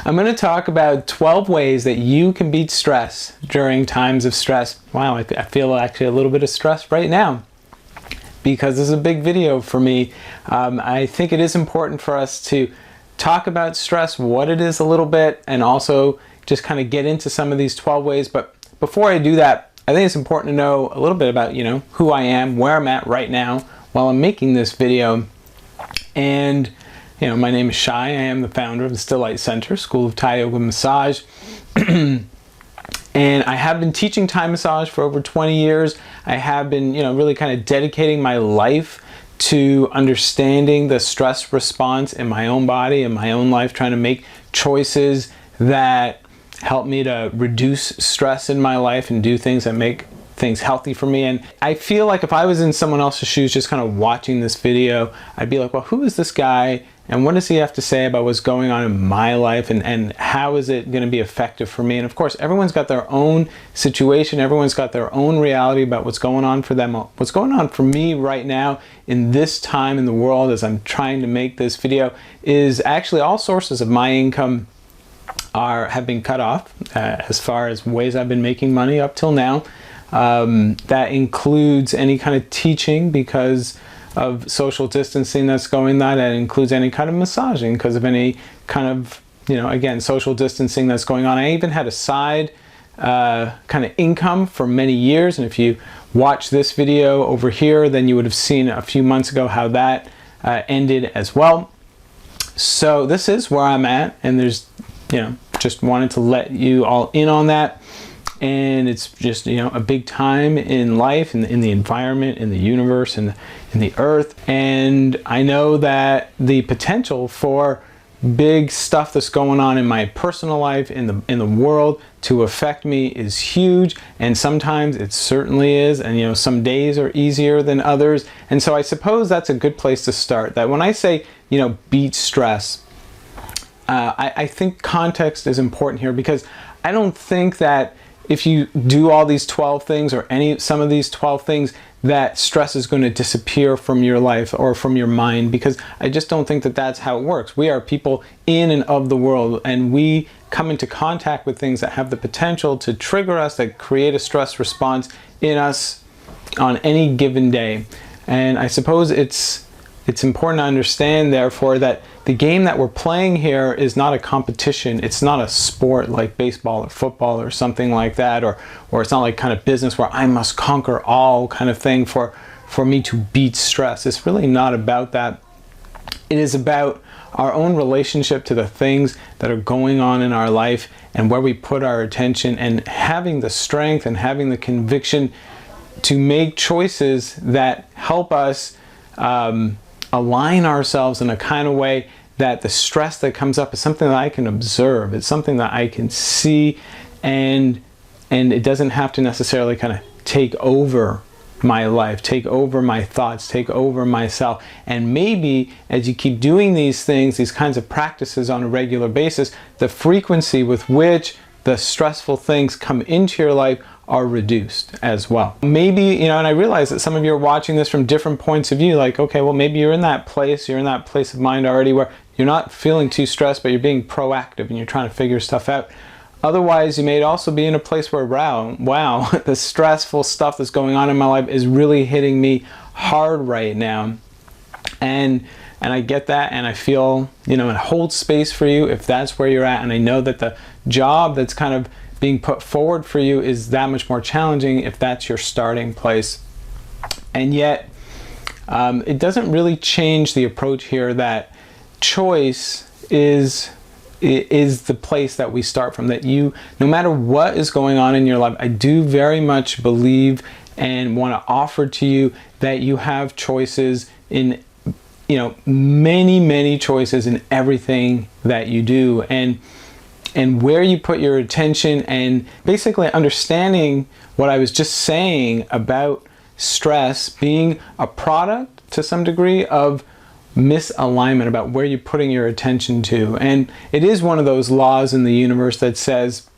I'm going to talk about 12 ways that you can beat stress during times of stress. Wow, I feel actually a little bit of stress right now because this is a big video for me. I think it is important for us to talk about stress, what it is a little bit, and also just kind of get into some of these 12 ways. But before I do that, I think it's important to know a little bit about, who I am, where I'm at right now while I'm making this video. And my name is Shai. I am the founder of the Still Light Center, School of Thai Yoga Massage. And I have been teaching Thai massage for over 20 years. I have been, really kind of dedicating my life to understanding the stress response in my own body, in my own life, trying to make choices that help me to reduce stress in my life and do things that make things healthy for me. And I feel like if I was in someone else's shoes just kind of watching this video, I'd be like, well, who is this guy and what does he have to say about what's going on in my life, and how is it going to be effective for me? And of course, everyone's got their own situation, everyone's got their own reality about what's going on for them. What's going on for me right now in this time in the world as I'm trying to make this video is actually all sources of my income have been cut off as far as ways I've been making money up till now. That includes any kind of teaching because of social distancing that's going on. That includes any kind of massaging because of any kind of, again, social distancing that's going on. I even had a side kind of income for many years. And if you watch this video over here, then you would have seen a few months ago how that ended as well. So this is where I'm at, and there's, just wanted to let you all in on that. And it's just, a big time in life, in the environment, in the universe, and in the earth. And I know that the potential for big stuff that's going on in my personal life, in the world, to affect me is huge. And sometimes it certainly is. And, some days are easier than others. And so I suppose that's a good place to start. That when I say, beat stress, I think context is important here, because I don't think that if you do all these 12 things or some of these 12 things that stress is going to disappear from your life or from your mind, because I just don't think that that's how it works. We are people in and of the world, and we come into contact with things that have the potential to trigger us, that create a stress response in us on any given day. And I suppose it's important to understand, therefore, that the game that we're playing here is not a competition. It's not a sport like baseball or football or something like that, or it's not like kind of business where I must conquer all kind of thing for me to beat stress. It's really not about that. It is about our own relationship to the things that are going on in our life and where we put our attention, and having the strength and having the conviction to make choices that help us align ourselves in a kind of way that the stress that comes up is something that I can observe. It's something that I can see, and it doesn't have to necessarily kind of take over my life, take over my thoughts, take over myself. And maybe as you keep doing these things, these kinds of practices on a regular basis, the frequency with which the stressful things come into your life are reduced as well. Maybe, and I realize that some of you are watching this from different points of view, like, okay, well, maybe you're in that place of mind already where you're not feeling too stressed, but you're being proactive and you're trying to figure stuff out. Otherwise, you may also be in a place where, wow, the stressful stuff that's going on in my life is really hitting me hard right now. And I get that, and I feel, and hold space for you if that's where you're at. And I know that the job that's kind of being put forward for you is that much more challenging if that's your starting place. And yet, it doesn't really change the approach here that choice is the place that we start from. That no matter what is going on in your life, I do very much believe and want to offer to you that you have choices in, many choices in everything that you do. And where you put your attention, and basically understanding what I was just saying about stress being a product to some degree of misalignment about where you're putting your attention to. And it is one of those laws in the universe that says,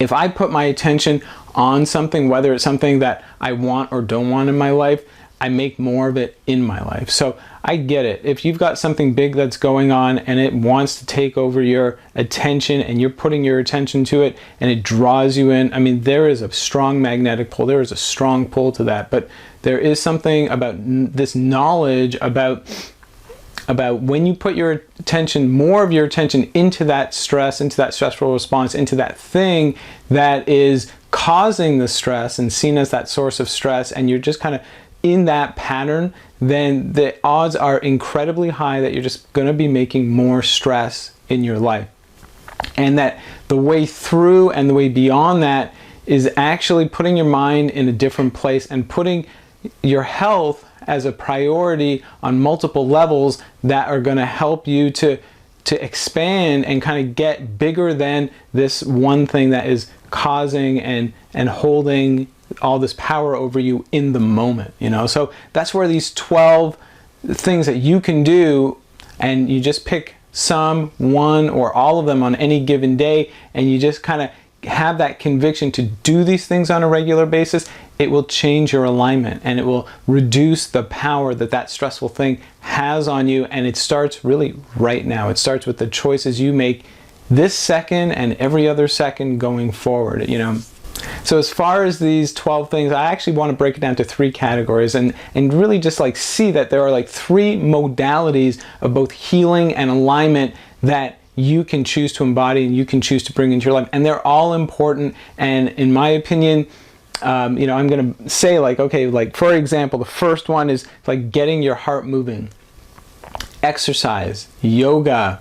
if I put my attention on something, whether it's something that I want or don't want in my life, I make more of it in my life. So I get it. If you've got something big that's going on and it wants to take over your attention and you're putting your attention to it and it draws you in, I mean, there is a strong magnetic pull. There is a strong pull to that. But there is something about this knowledge about when you put your attention, more of your attention into that stress, into that stressful response, into that thing that is causing the stress and seen as that source of stress, and you're just kind of in that pattern, then the odds are incredibly high that you're just going to be making more stress in your life. And that the way through and the way beyond that is actually putting your mind in a different place and putting your health as a priority on multiple levels that are going to help you to expand and kind of get bigger than this one thing that is causing and holding all this power over you in the moment, you know. So that's where these 12 things that you can do, and you just pick some, one, or all of them on any given day, and you just kind of have that conviction to do these things on a regular basis. It will change your alignment and it will reduce the power that that stressful thing has on you. And it starts really right now. It starts with the choices you make this second and every other second going forward, you know. So as far as these 12 things, I actually want to break it down to 3 categories and really just like see that there are like 3 modalities of both healing and alignment that you can choose to embody and you can choose to bring into your life. And they're all important. And in my opinion, you know, I'm going to say like, okay, like for example, the first one is like getting your heart moving. Exercise, yoga,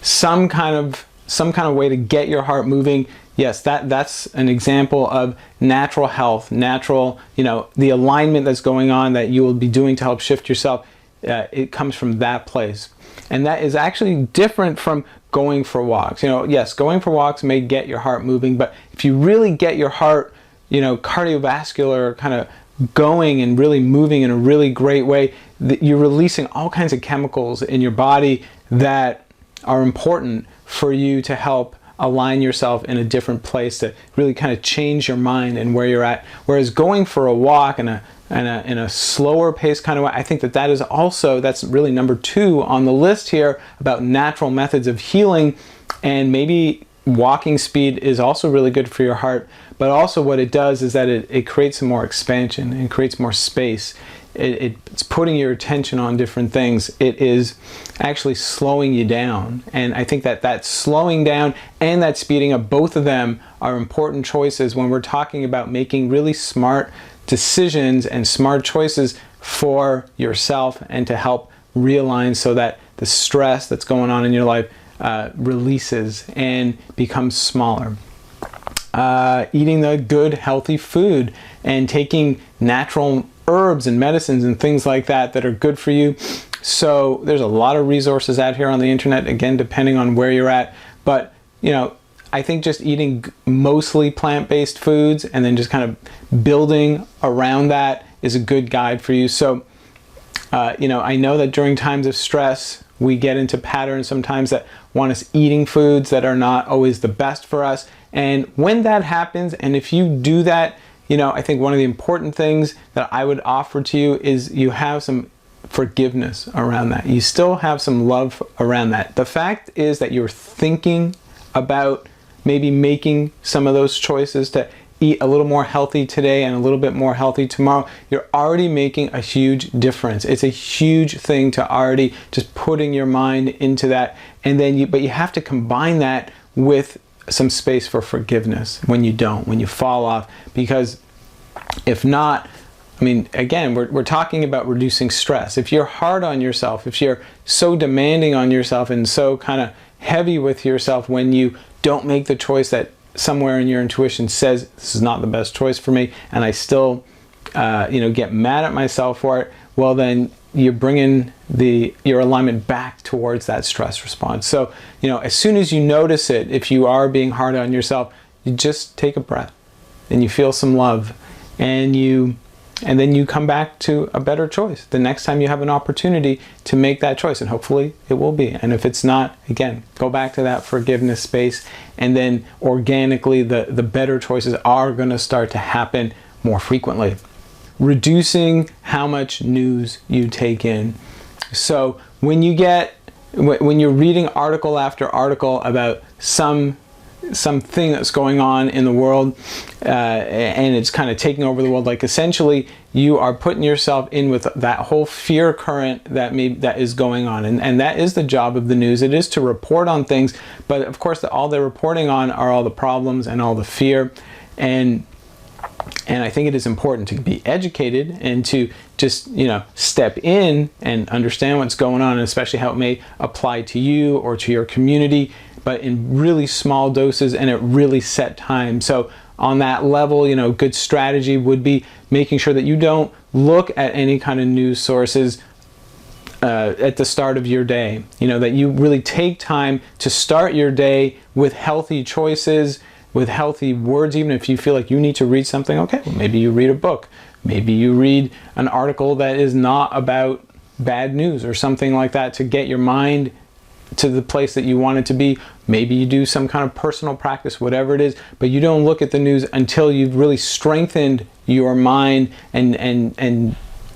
some kind of way to get your heart moving. Yes, that's an example of natural health, natural, you know, the alignment that's going on that you will be doing to help shift yourself. It comes from that place. And that is actually different from going for walks. You know, yes, going for walks may get your heart moving, but if you really get your heart, you know, cardiovascular kind of going and really moving in a really great way, you're releasing all kinds of chemicals in your body that are important for you to help align yourself in a different place, to really kind of change your mind and where you're at. Whereas going for a walk in a slower pace kind of way, I think that is also, that's really number 2 on the list here about natural methods of healing. And maybe walking speed is also really good for your heart, but also what it does is that it creates some more expansion and creates more space. It's putting your attention on different things. It is actually slowing you down. And I think that slowing down and that speeding up, both of them are important choices when we're talking about making really smart decisions and smart choices for yourself and to help realign so that the stress that's going on in your life releases and becomes smaller. Eating the good, healthy food and taking natural herbs and medicines and things like that that are good for you. So there's a lot of resources out here on the internet, again, depending on where you're at. But, you know, I think just eating mostly plant-based foods and then just kind of building around that is a good guide for you. So, you know, I know that during times of stress, we get into patterns sometimes that want us eating foods that are not always the best for us. And when that happens, and if you do that, you know, I think one of the important things that I would offer to you is you have some forgiveness around that. You still have some love around that. The fact is that you're thinking about maybe making some of those choices to eat a little more healthy today and a little bit more healthy tomorrow. You're already making a huge difference. It's a huge thing to already just putting your mind into that. And then but you have to combine that with some space for forgiveness when you fall off, because if not, I mean, again, we're talking about reducing stress. If you're hard on yourself, if you're so demanding on yourself and so kind of heavy with yourself when you don't make the choice that somewhere in your intuition says this is not the best choice for me, and I still you know, get mad at myself for it, well then you're bringing your alignment back towards that stress response. So, you know, as soon as you notice it, if you are being hard on yourself, you just take a breath and you feel some love, and then you come back to a better choice the next time you have an opportunity to make that choice, and hopefully it will be. And if it's not, again, go back to that forgiveness space, and then organically the better choices are going to start to happen more frequently. reducing how much news you take in. So when you're reading article after article about something that's going on in the world, and it's kind of taking over the world, like essentially you are putting yourself in with that whole fear current that is going on, and that is the job of the news. It is to report on things, but of course all they're reporting on are all the problems and all the fear, and I think it is important to be educated and to just, step in and understand what's going on, and especially how it may apply to you or to your community, but in really small doses and at really set times. So on that level, good strategy would be making sure that you don't look at any kind of news sources at the start of your day. That you really take time to start your day with healthy choices, with healthy words. Even if you feel like you need to read something, okay, well, maybe you read a book. Maybe you read an article that is not about bad news or something like that to get your mind to the place that you want it to be. Maybe you do some kind of personal practice, whatever it is, but you don't look at the news until you've really strengthened your mind and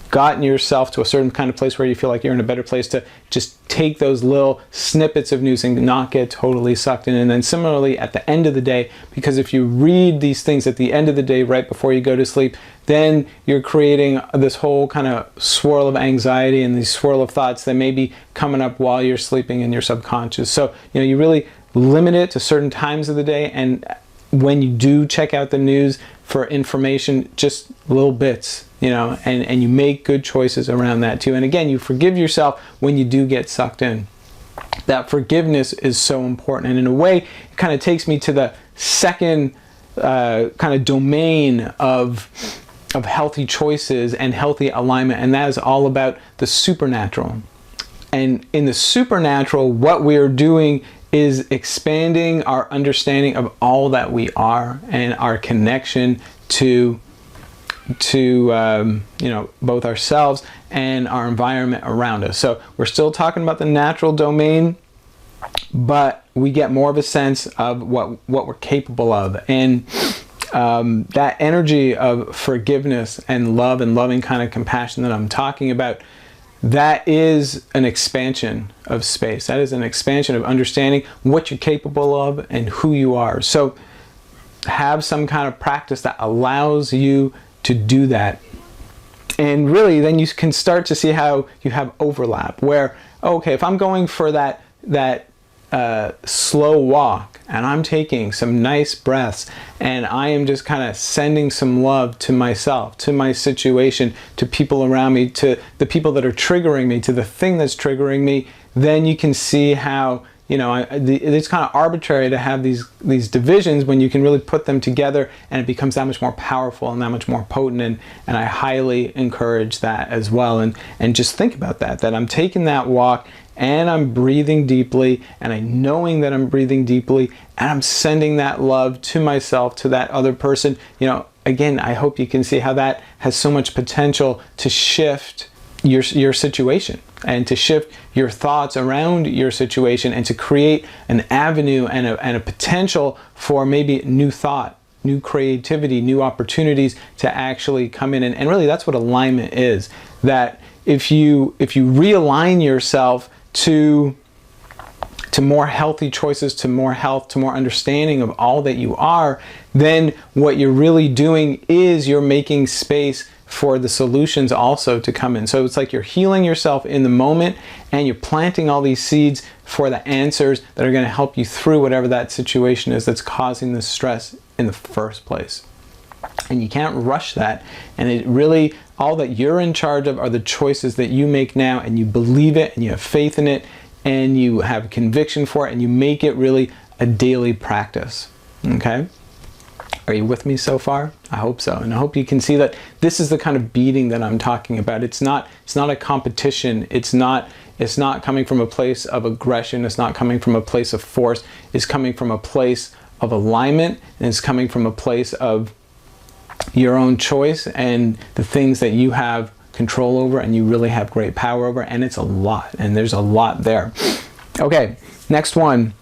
gotten yourself to a certain kind of place where you feel like you're in a better place to just take those little snippets of news and not get totally sucked in. And then similarly at the end of the day, because if you read these things at the end of the day right before you go to sleep, then you're creating this whole kind of swirl of anxiety and these swirl of thoughts that may be coming up while you're sleeping in your subconscious. So you really limit it to certain times of the day, and when you do check out the news for information, just little bits, and you make good choices around that too. And again, you forgive yourself when you do get sucked in. That forgiveness is so important. And in a way, it kind of takes me to the second kind of domain of healthy choices and healthy alignment, and that is all about the supernatural. And in the supernatural, what we are doing is expanding our understanding of all that we are and our connection to both ourselves and our environment around us. So we're still talking about the natural domain, but we get more of a sense of what we're capable of. And that energy of forgiveness and love and loving kind of compassion that I'm talking about, that is an expansion of space. That is an expansion of understanding what you're capable of and who you are. So have some kind of practice that allows you to do that. And really, then you can start to see how you have overlap, where, okay, if I'm going for that slow walk and I'm taking some nice breaths and I am just kind of sending some love to myself, to my situation, to people around me, to the people that are triggering me, to the thing that's triggering me, then you can see how, it's kind of arbitrary to have these divisions when you can really put them together, and it becomes that much more powerful and that much more potent. And I highly encourage that as well. And just think about that I'm taking that walk and I'm breathing deeply, and I'm knowing that I'm breathing deeply, and I'm sending that love to myself, to that other person. Again, I hope you can see how that has so much potential to shift your situation and to shift your thoughts around your situation, and to create an avenue and a potential for maybe new thought, new creativity, new opportunities to actually come in. And really, that's what alignment is. That if you realign yourself to more healthy choices, to more health, to more understanding of all that you are, then what you're really doing is you're making space for the solutions also to come in. So it's like you're healing yourself in the moment, and you're planting all these seeds for the answers that are going to help you through whatever that situation is that's causing the stress in the first place. And you can't rush that. And it really, all that you're in charge of are the choices that you make now, and you believe it, and you have faith in it, and you have conviction for it, and you make it really a daily practice. Okay? Are you with me so far? I hope so. And I hope you can see that this is the kind of beating that I'm talking about. It's not a competition. It's not coming from a place of aggression. It's not coming from a place of force. It's coming from a place of alignment, and it's coming from a place of your own choice and the things that you have control over and you really have great power over. And it's a lot, and there's a lot there. Okay, next one.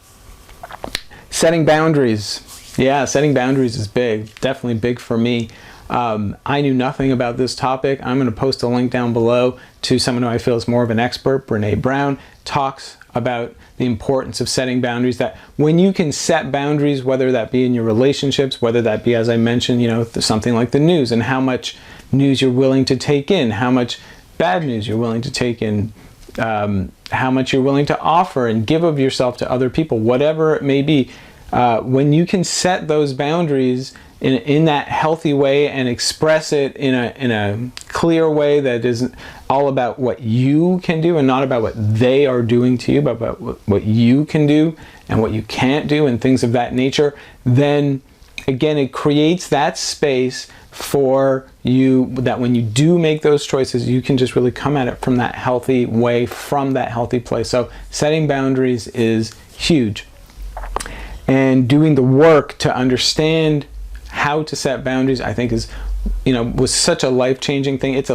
Setting boundaries. Yeah, setting boundaries is big, definitely big for me. I knew nothing about this topic. I'm going to post a link down below to someone who I feel is more of an expert. Brene Brown talks about the importance of setting boundaries, that when you can set boundaries, whether that be in your relationships, whether that be, as I mentioned, something like the news and how much news you're willing to take in, how much bad news you're willing to take in, how much you're willing to offer and give of yourself to other people, whatever it may be, when you can set those boundaries in that healthy way and express it in a clear way that isn't all about what you can do and not about what they are doing to you, but about what you can do and what you can't do and things of that nature, then again, it creates that space for you, that when you do make those choices, you can just really come at it from that healthy way, from that healthy place. So setting boundaries is huge. And doing the work to understand how to set boundaries, I think, was such a life-changing thing. It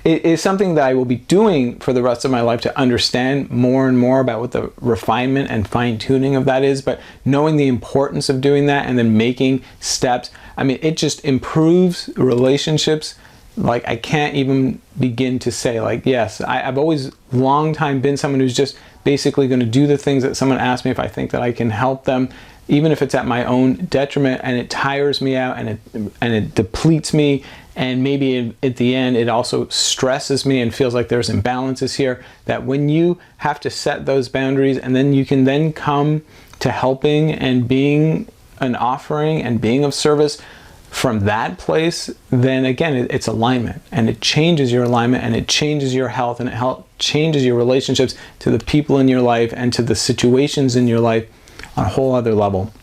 is something that I will be doing for the rest of my life, to understand more and more about what the refinement and fine-tuning of that is. But knowing the importance of doing that and then making steps, I mean, it just improves relationships. Like, I can't even begin to say, like, yes, I've always long time been someone who's just basically going to do the things that someone asks me if I think that I can help them, even if it's at my own detriment, and it tires me out and it depletes me, and maybe at the end it also stresses me and feels like there's imbalances here. That when you have to set those boundaries, and then you can then come to helping and being an offering and being of service from that place, then again, it's alignment, and it changes your alignment, and it changes your health, and it changes your relationships to the people in your life and to the situations in your life on a whole other level.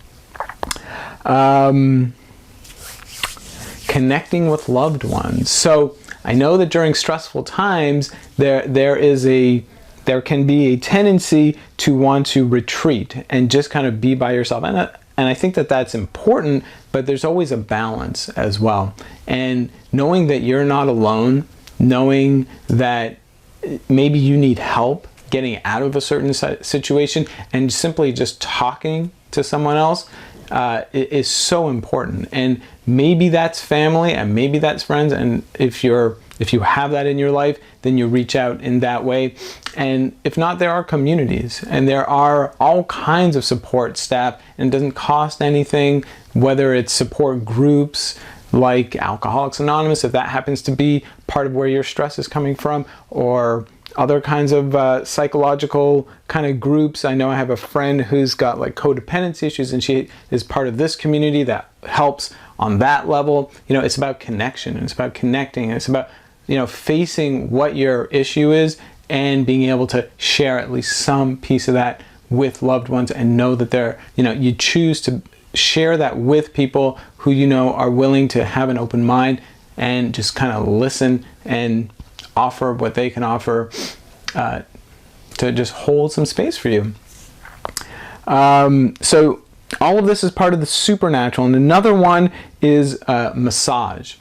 Connecting with loved ones. So I know that during stressful times, there can be a tendency to want to retreat and just kind of be by yourself. And I think that that's important, but there's always a balance as well. And knowing that you're not alone, knowing that maybe you need help getting out of a certain situation, and simply just talking to someone else is so important. And maybe that's family, and maybe that's friends, and if you have that in your life, then you reach out in that way. And if not, there are communities, and there are all kinds of support staff, and it doesn't cost anything, whether it's support groups like Alcoholics Anonymous, if that happens to be part of where your stress is coming from, or other kinds of psychological kind of groups. I know I have a friend who's got like codependency issues, and she is part of this community that helps on that level. It's about connection, and it's about connecting, and it's about, facing what your issue is and being able to share at least some piece of that with loved ones, and know that you choose to share that with people who are willing to have an open mind and just kind of listen and offer what they can offer, to just hold some space for you. So all of this is part of the Super.Natural. And another one is massage.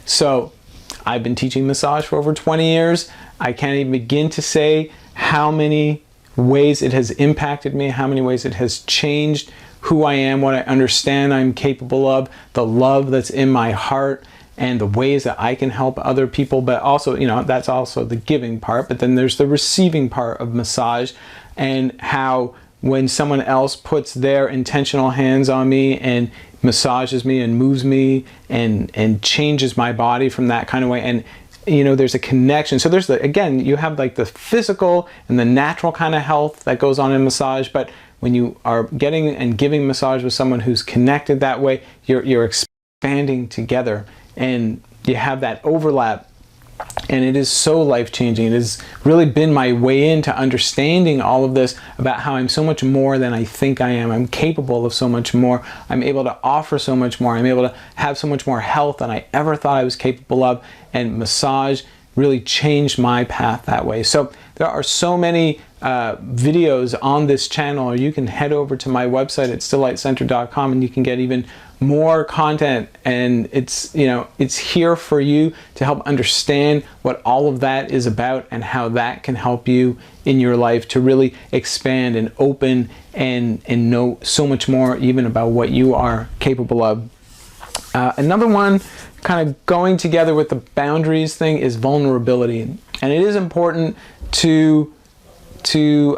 So I've been teaching massage for over 20 years. I can't even begin to say how many ways it has impacted me, how many ways it has changed who I am, what I understand I'm capable of, the love that's in my heart, and the ways that I can help other people. But also, that's also the giving part. But then there's the receiving part of massage, and how when someone else puts their intentional hands on me and massages me and moves me and changes my body from that kind of way. And there's a connection. So there's again, you have like the physical and the natural kind of health that goes on in massage. But when you are getting and giving massage with someone who's connected that way, you're expanding together, and you have that overlap, and it is so life-changing. It has really been my way into understanding all of this, about how I'm so much more than I think I am. I'm capable of so much more. I'm able to offer so much more. I'm able to have so much more health than I ever thought I was capable of, and massage really changed my path that way. So there are so many videos on this channel, or you can head over to my website at stilllightcenter.com, and you can get even more content, and it's here for you to help understand what all of that is about, and how that can help you in your life to really expand and open and know so much more even about what you are capable of. Another one kind of going together with the boundaries thing is vulnerability. And it is important to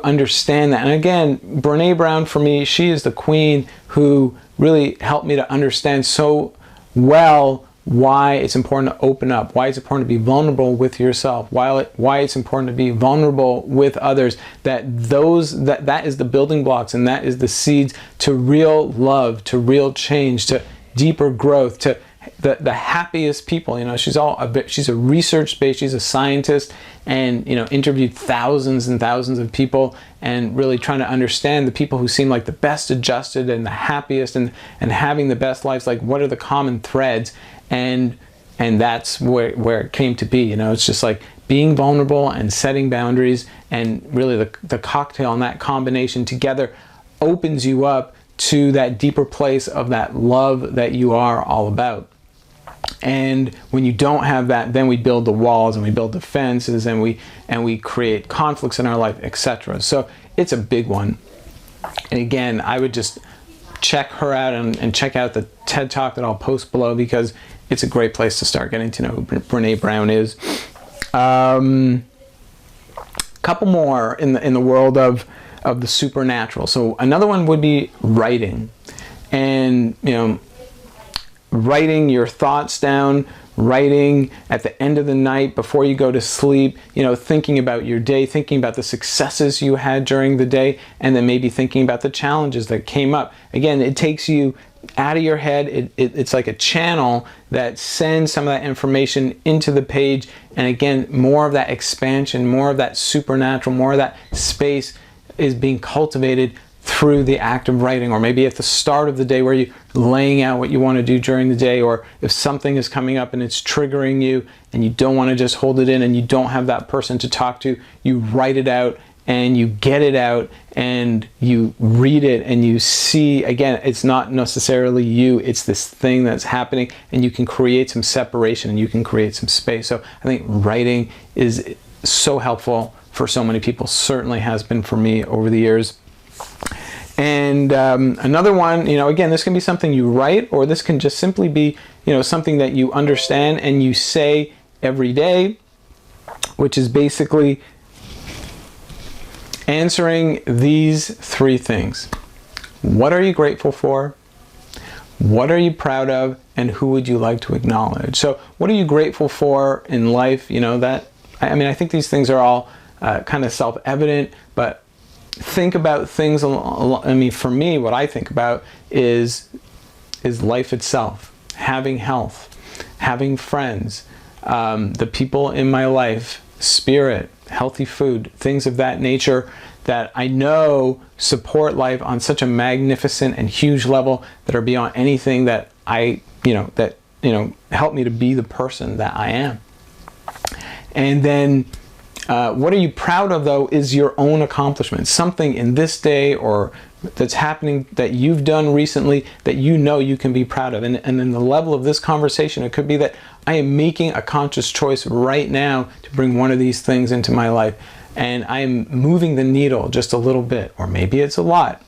understand that. And again, Brene Brown, for me, she is the queen who really helped me to understand so well why it's important to open up, why it's important to be vulnerable with yourself, why it's important to be vulnerable with others, that is the building blocks, and that is the seeds to real love, to real change, to deeper growth, to the happiest people. You know, she's a research based, she's a scientist, and you know, interviewed thousands and thousands of people, and really trying to understand the people who seem like the best adjusted and the happiest and having the best lives, like what are the common threads, and that's where it came to be. You know, it's just like being vulnerable and setting boundaries, and really the cocktail and that combination together opens you up to that deeper place of that love that you are all about. And when you don't have that, then we build the walls and we build the fences, and we create conflicts in our life, etc. So it's a big one. And again, I would just check her out and check out the TED Talk that I'll post below, because it's a great place to start getting to know who Brene Brown is. Couple more in the world of the supernatural. So another one would be writing, and you know, writing your thoughts down, writing at the end of the night before you go to sleep, you know, thinking about your day, thinking about the successes you had during the day, and then maybe thinking about the challenges that came up. Again, it takes you out of your head. It's like a channel that sends some of that information into the page, and again, more of that expansion, more of that supernatural, more of that space is being cultivated through the act of writing. Or maybe at the start of the day where you're laying out what you want to do during the day, or if something is coming up and it's triggering you and you don't want to just hold it in and you don't have that person to talk to, you write it out and you get it out and you read it and you see, again, it's not necessarily you, it's this thing that's happening, and you can create some separation and you can create some space. So I think writing is so helpful for so many people, certainly has been for me over the years. And another one, you know, again, this can be something you write, or this can just simply be, you know, something that you understand and you say every day, which is basically answering these three things. What are you grateful for? What are you proud of? And who would you like to acknowledge? So what are you grateful for in life? You know, that, I mean, I think these things are all kind of self-evident, but think about things. I mean, for me, what I think about is life itself, having health, having friends, the people in my life, spirit, healthy food, things of that nature that I know support life on such a magnificent and huge level, that are beyond anything that help me to be the person that I am. And then what are you proud of, though, is your own accomplishment. Something in this day or that's happening that you've done recently that you know you can be proud of. And in the level of this conversation, it could be that I am making a conscious choice right now to bring one of these things into my life. And I am moving the needle just a little bit, or maybe it's a lot,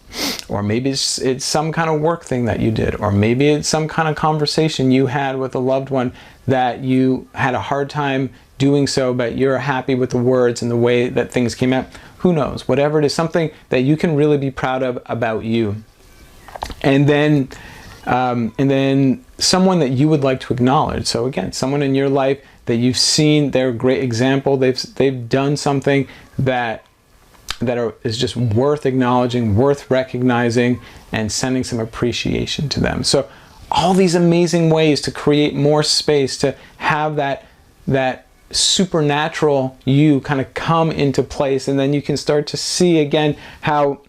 or maybe it's some kind of work thing that you did, or maybe it's some kind of conversation you had with a loved one that you had a hard time doing so, but you're happy with the words and the way that things came out. Who knows? Whatever it is, something that you can really be proud of about you. And then someone that you would like to acknowledge. So again, someone in your life that you've seen, they're a great example. They've done something that is just worth acknowledging, worth recognizing, and sending some appreciation to them. So all these amazing ways to create more space, to have that supernatural you kind of come into place, and then you can start to see again how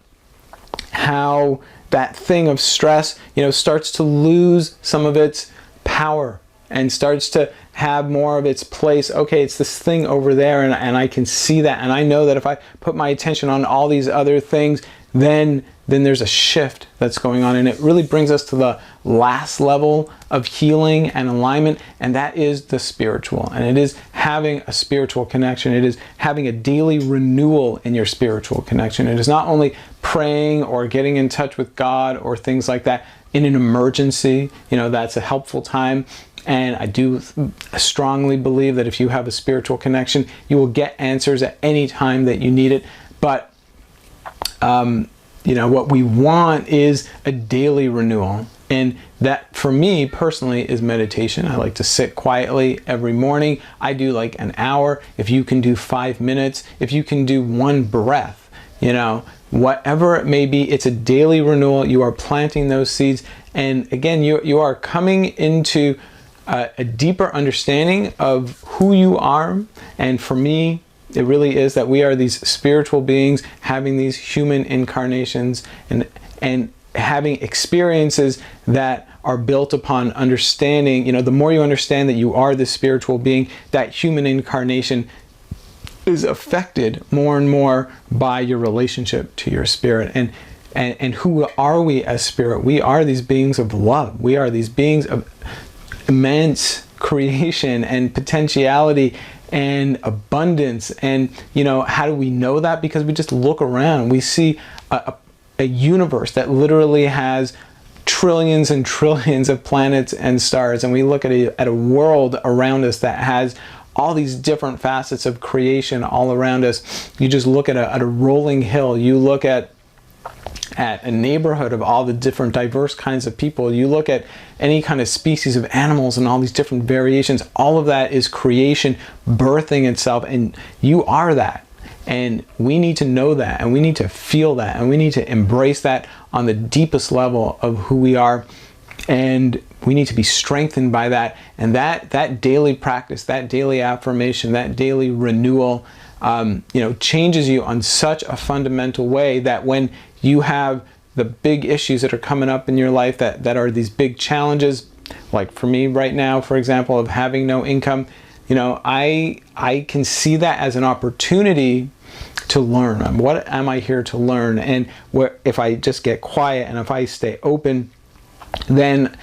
that thing of stress, you know, starts to lose some of its power and starts to have more of its place. Okay, it's this thing over there, and I can see that, and I know that if I put my attention on all these other things, then there's a shift that's going on, and it really brings us to the last level of healing and alignment, and that is the spiritual. And it is having a spiritual connection. It is having a daily renewal in your spiritual connection. It is not only praying or getting in touch with God or things like that in an emergency. That's a helpful time. And I do strongly believe that if you have a spiritual connection, you will get answers at any time that you need it. But what we want is a daily renewal. And that, for me personally, is meditation. I like to sit quietly every morning. I do like an hour. If you can do 5 minutes, if you can do one breath, whatever it may be, it's a daily renewal. You are planting those seeds. And again, you are coming into a deeper understanding of who you are. And for me, it really is that we are these spiritual beings having these human incarnations and having experiences that are built upon understanding. The more you understand that you are this spiritual being, that human incarnation is affected more and more by your relationship to your spirit. And who are we as spirit? We are these beings of love. We are these beings of immense creation and potentiality and abundance. And how do we know that? Because we just look around. We see a universe that literally has trillions and trillions of planets and stars, and we look at a world around us that has all these different facets of creation all around us. You just look at a rolling hill. You look at a neighborhood of all the different diverse kinds of people. You look at any kind of species of animals and all these different variations. All of that is creation birthing itself, and you are that. And we need to know that, and we need to feel that, and we need to embrace that on the deepest level of who we are. And we need to be strengthened by that. And that daily practice, that daily affirmation, that daily renewal, changes you on such a fundamental way that when you have the big issues that are coming up in your life that are these big challenges, like for me right now, for example, of having no income, I can see that as an opportunity to learn. What am I here to learn? And if I just get quiet and if I stay open, then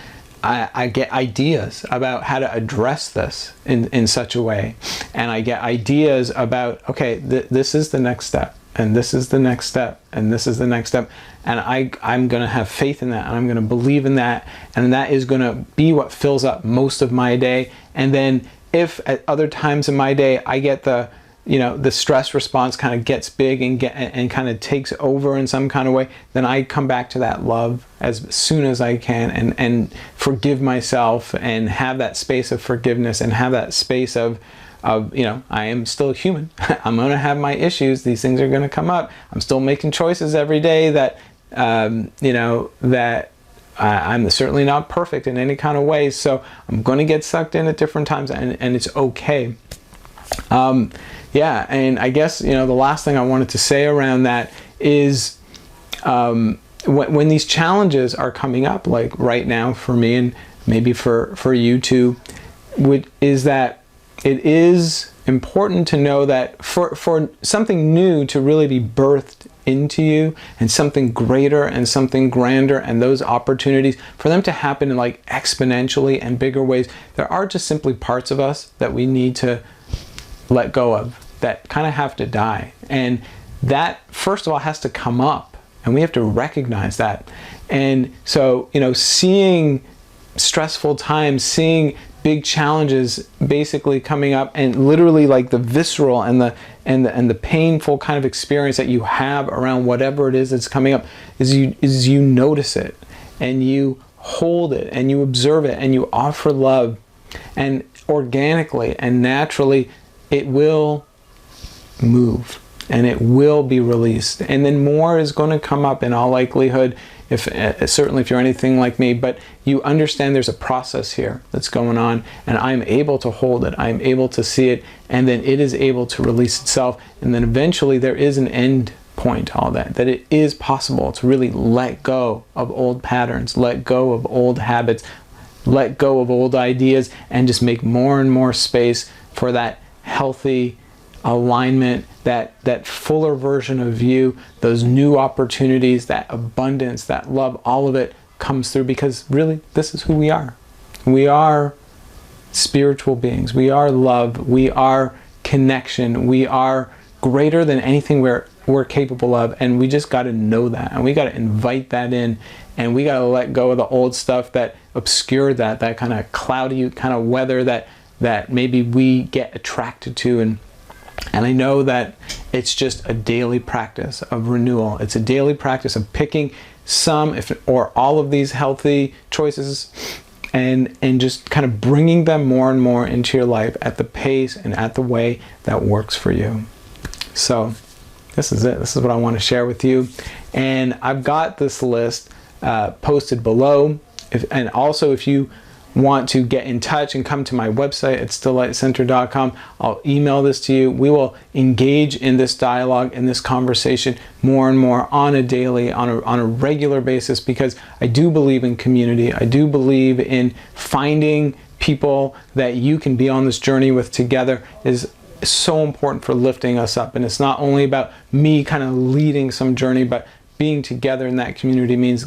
I get ideas about how to address this in such a way. And I get ideas about, okay, this is the next step, and this is the next step, and this is the next step. And I'm going to have faith in that, and I'm going to believe in that, and that is going to be what fills up most of my day. And then if at other times in my day I get the stress response kind of gets big and kind of takes over in some kind of way, then I come back to that love as soon as I can and forgive myself and have that space of forgiveness and have that space of I am still human. I'm going to have my issues. These things are going to come up. I'm still making choices every day that I'm certainly not perfect in any kind of way. So I'm going to get sucked in at different times, and it's okay. Yeah, and I guess, the last thing I wanted to say around that is when these challenges are coming up, like right now for me and maybe for you too, is that it is important to know that for something new to really be birthed into you, and something greater and something grander, and those opportunities for them to happen in like exponentially and bigger ways, there are just simply parts of us that we need to let go of, that kind of have to die. And that, first of all, has to come up, and we have to recognize that. And so, seeing stressful times, seeing big challenges basically coming up, and literally like the visceral and the painful kind of experience that you have around whatever it is that's coming up, is you notice it, and you hold it, and you observe it, and you offer love, and organically and naturally it will move and it will be released. And then more is going to come up in all likelihood, certainly if you're anything like me, but you understand there's a process here that's going on, and I'm able to hold it, I'm able to see it, and then it is able to release itself. And then eventually there is an end point to all that it is possible to really let go of old patterns, let go of old habits, let go of old ideas, and just make more and more space for that healthy, alignment, that fuller version of you, those new opportunities, that abundance, that love, all of it comes through, because really this is who we are. We are spiritual beings. We are love. We are connection. We are greater than anything we're capable of, and we just got to know that, and we got to invite that in, and we got to let go of the old stuff that obscured that kind of cloudy kind of weather that maybe we get attracted to. And I know that it's just a daily practice of renewal. It's a daily practice of picking some or all of these healthy choices and just kind of bringing them more and more into your life at the pace and at the way that works for you. So this is it. This is what I want to share with you. And I've got this list posted below. And also, if you want to get in touch and come to my website at stilllightcenter.com, I'll email this to you. We will engage in this dialogue, in this conversation more and more on a daily, on a regular basis, because I do believe in community. I do believe in finding people that you can be on this journey with together is so important for lifting us up. And it's not only about me kind of leading some journey, but being together in that community means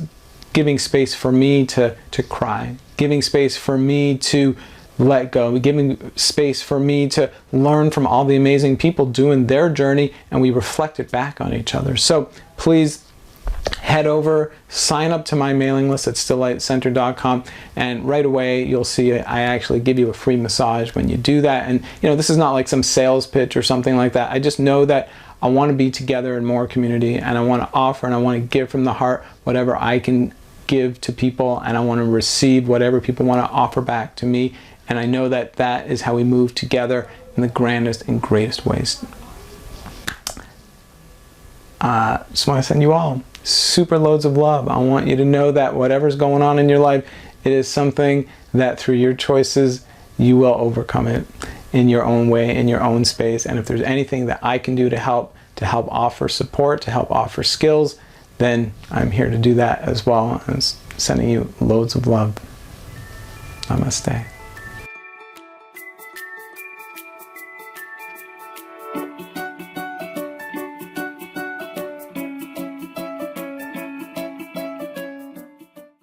giving space for me to cry, giving space for me to let go, giving space for me to learn from all the amazing people doing their journey, and we reflect it back on each other. So please head over, sign up to my mailing list at stilllightcenter.com, and right away you'll see I actually give you a free massage when you do that. And this is not like some sales pitch or something like that. I just know that I want to be together in more community, and I want to offer and I want to give from the heart whatever I can give to people, and I want to receive whatever people want to offer back to me. And I know that that is how we move together in the grandest and greatest ways. Just want to send you all super loads of love. I want you to know that whatever's going on in your life, it is something that through your choices, you will overcome it in your own way, in your own space. And if there's anything that I can do to help offer support, to help offer skills, then I'm here to do that as well. And sending you loads of love. Namaste.